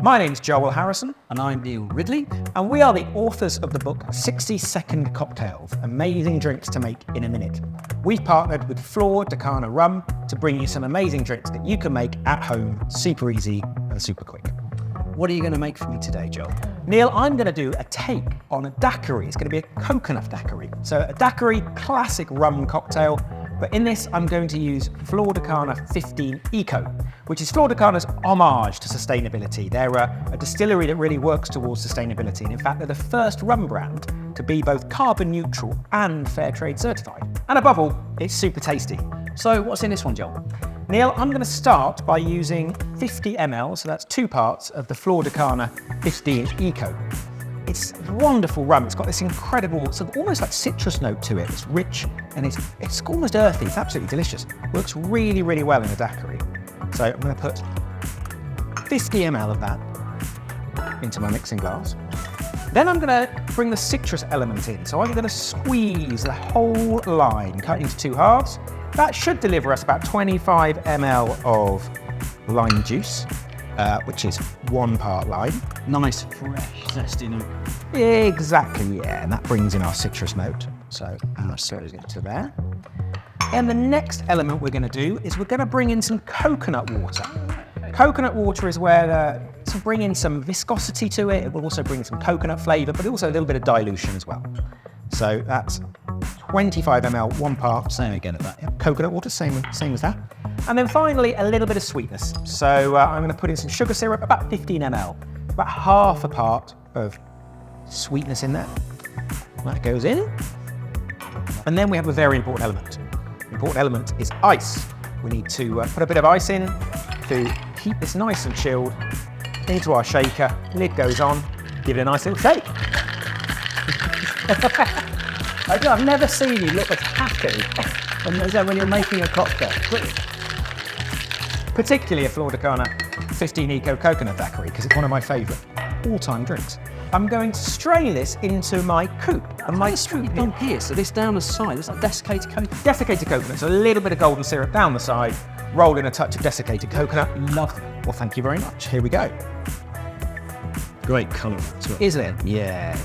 My name's Joel Harrison. And I'm Neil Ridley. And we are the authors of the book 60-Second Cocktails, Amazing Drinks to Make in a Minute. We've partnered with Flor de Cana Rum to bring you some amazing drinks that you can make at home, super easy and super quick. What are you going to make for me today, Joel? Neil, I'm going to do a take on a daiquiri. It's going to be a coconut daiquiri. So a daiquiri classic rum cocktail, but in this I'm going to use Flor de Cana 15 Eco, which is Flor de Cana's homage to sustainability. They're a distillery that really works towards sustainability, and in fact they're the first rum brand to be both carbon neutral and fair trade certified. And above all, it's super tasty. So what's in this one, Joel? Neil, I'm going to start by using 50 ml, so that's 2 parts of the Flor de Cana 15 Eco. It's wonderful rum. It's got this incredible, sort of almost like citrus note to it. It's rich and it's almost earthy. It's absolutely delicious. Works really, really well in a daiquiri. So I'm going to put 50 ml of that into my mixing glass. Then I'm going to bring the citrus element in. So I'm going to squeeze the whole lime, cut into 2 halves. That should deliver us about 25 ml of lime juice, which is 1 part lime. Nice, fresh, zesty note. Exactly, yeah, and that brings in our citrus note. So our goes into there. And the next element we're going to do is we're going to bring in some coconut water. Coconut water is where to bring in some viscosity to it. It will also bring some coconut flavour, but also a little bit of dilution as well. So that's 25 ml, 1 part. Same again at that, yeah. Coconut water, same as that. And then finally, a little bit of sweetness. So I'm going to put in some sugar syrup, about 15 ml, about half a part of sweetness in there. That goes in. And then we have a very important element. The important element is ice. We need to put a bit of ice in to keep this nice and chilled into our shaker. Lid goes on, give it a nice little shake. I've never seen you look as happy when you're making a cocktail. Particularly a Flor de Cana 15 Eco coconut daiquiri, because it's one of my favourite all-time drinks. I'm going to strain this into my coupe. And my coupe on here, so this down the side, it's like desiccated coconut. Desiccated coconut, so a little bit of golden syrup down the side, rolled in a touch of desiccated coconut. Lovely. Well, thank you very much. Here we go. Great colour as well. Isn't it? Yeah.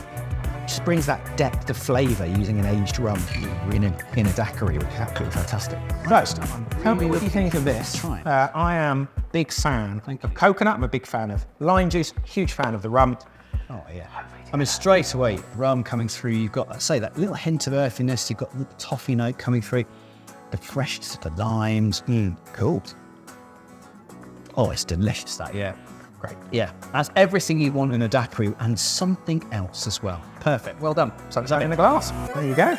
Just brings that depth of flavour using an aged rum in a daiquiri, which is absolutely fantastic. First, tell me what you think of this. Try it. I am a big fan of coconut. I'm a big fan of lime juice. Huge fan of the rum. Oh yeah. I mean, straight away, rum coming through. You've got, let's say, that little hint of earthiness. You've got the toffee note coming through. The freshness of the limes. Cool. Oh, it's delicious. That, yeah. Great. Yeah, that's everything you want in a daiquiri and something else as well. Perfect. Well done. So it's out in the glass. There you go.